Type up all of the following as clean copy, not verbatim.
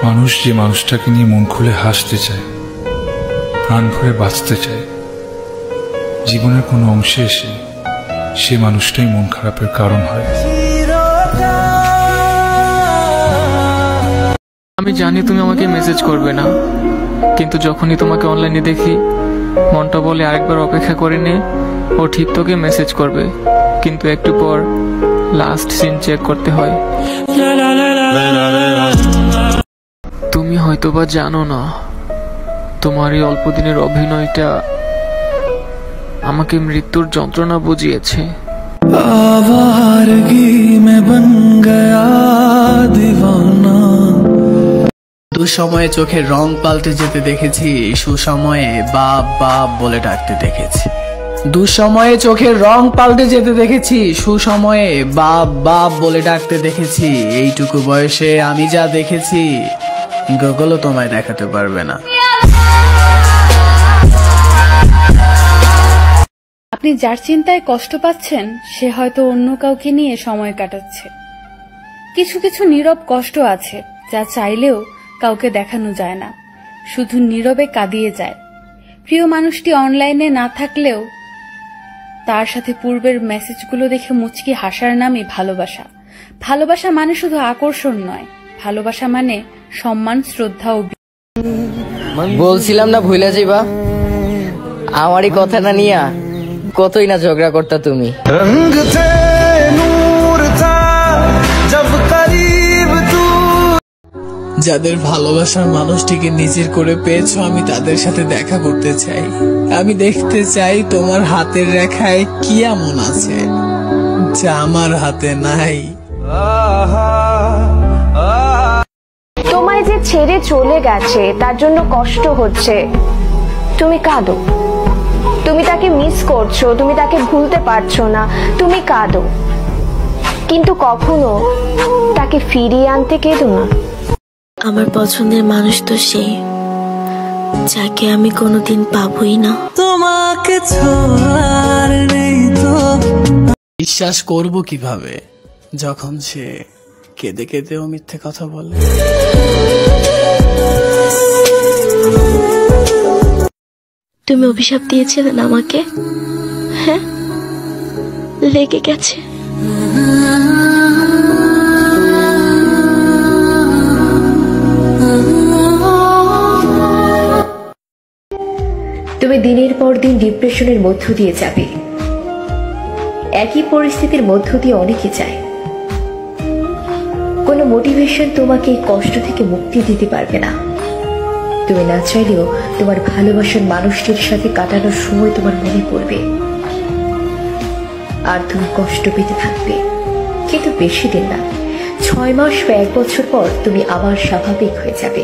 মানুষ যে মানুষটাকে নিয়ে মন খুলে হাসতে চায়, প্রাণ ভরে বাঁচতে চায়, জীবনের কোনো অংশে এসে সে মানুষটাই মন খারাপের কারণ হয়। আমি জানি তুমি আমাকে মেসেজ করবে না, কিন্তু যখনই তোমাকে অনলাইনে দেখি মনটা বলে আরেকবার অপেক্ষা করে নে, ও ঠিক তোকে মেসেজ করবে, কিন্তু একটু পর লাস্ট সিন চেক করতে হয়। তুমি হয়তোবা জানো না, তোমার এই অল্প দিনের অভিনয়টা আমাকে মৃত্যুর যন্ত্রণা বুঝিয়েছে। দুঃসময়ে চোখের রং পাল্টে যেতে দেখেছি, সুসময়ে বাপ বাপ বলে ডাকতে দেখেছি। দুঃসময়ে চোখের রং পাল্টে যেতে দেখেছি, সুসময়ে বাপ বাপ বলে ডাকতে দেখেছি। এইটুকু বয়সে আমি যা দেখেছি গুগলও তোমায় দেখাতে পারবে না। আপনি যার চিন্তায় কষ্ট পাচ্ছেন সে হয়তো অন্য কাউকে নিয়ে সময় কাটাচ্ছে। কিছু কিছু নীরব কষ্ট আছে যা চাইলেও কাউকে দেখানো যায় না, শুধু নীরবে কাঁদিয়ে যায়। প্রিয় মানুষটি অনলাইনে না থাকলেও তার সাথে পূর্বের মেসেজগুলো দেখে মুচকি হাসার নামই ভালোবাসা। ভালোবাসা মানে শুধু আকর্ষণ নয়, ভালোবাসা মানে সম্মান, শ্রদ্ধা ও বলছিলাম না ভুলে যাইবা, আমারই কথা না নিয়া কতই না ঝগড়া করতা তুমি। যাদের ভালোবাসার মানুষটিকে নিজের করে পেয়েছো, আমি তাদের সাথে দেখা করতে চাই। আমি দেখতে চাই তোমার হাতের রেখায় কি এমন আছে যা আমার হাতে নাই। তোমায় যে ছেড়ে চলে গেছে তার জন্য কষ্ট হচ্ছে, তুমি কাঁদো। তুমি তাকে মিস করছো, তুমি তাকে ভুলতে পারছো না, তুমি কাঁদো, কিন্তু কখনো তাকে ফিরিয়ে আনতে কেঁদো না। আমার পছন্দের মানুষ তো সেই, যাকে আমি কোনোদিন পাবোই না। তোমাকে ছোঁয়ার নেই তো বিশ্বাস করব কিভাবে যখন সে কেঁদে কেঁদেও মিথ্যে কথা বলে। তুমি অভিশাপ দিয়েছিলে না আমাকে, হ্যাঁ লেগে গেছে। তুমি দিনের পর দিন ডিপ্রেশনের মধ্য দিয়ে যাবে। একই পরিস্থিতির মধ্য দিয়ে অনেকে যায়। কোনো মোটিভেশন তোমাকে এই কষ্ট থেকে মুক্তি দিতে পারবে না। তুমি না চাইলেও তোমার ভালোবাসার মানুষটির সাথে কাটানোর সময় তোমার মনে পড়বে, আর তুমি কষ্ট পেতে থাকবে, কিন্তু বেশি দিন না, 6 মাস বা 1 বছর পর তুমি আবার স্বাভাবিক হয়ে যাবে।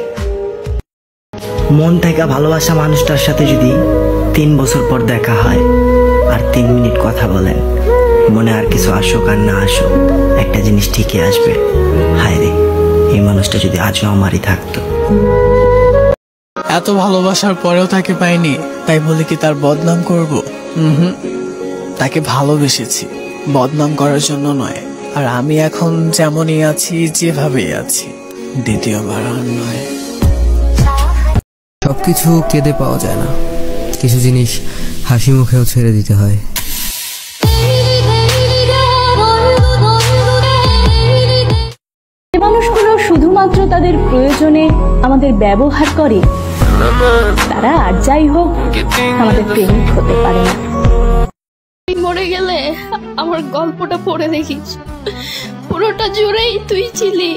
মন থেকে ভালোবাসা মানুষটার সাথে যদি 3 বছর পর দেখা হয় আর 3 মিনিট কথা বলেন, মনে আর কিছু আসুক আর না আসুক, একটা জিনিস ঠিকই আসবে, হায় রে এই মানুষটা যদি আজও আমারই থাকতো। এত ভালোবাসার পরেও তাকে পাইনি, তাই বলে কি তার বদনাম করব? তাকে ভালোবেসেছি, বদনাম করার জন্য নয়। আর আমি এখন যেমনই আছি, যেভাবেই আছি, দ্বিতীয়বার আর নয়। সবকিছু কেঁদে পাওয়া যায় না, কিছু জিনিস হাসি মুখেও ছেড়ে দিতে হয়। মানুষগুলো শুধুমাত্র তাদের প্রয়োজনে আমাদের ব্যবহার করে, তারা আর যাই হোক আমাদের প্রেমিক হতে পারে না। মরে গেলে আমার গল্পটা পড়ে দেখিস, পুরোটা জুড়েই তুই ছিলি।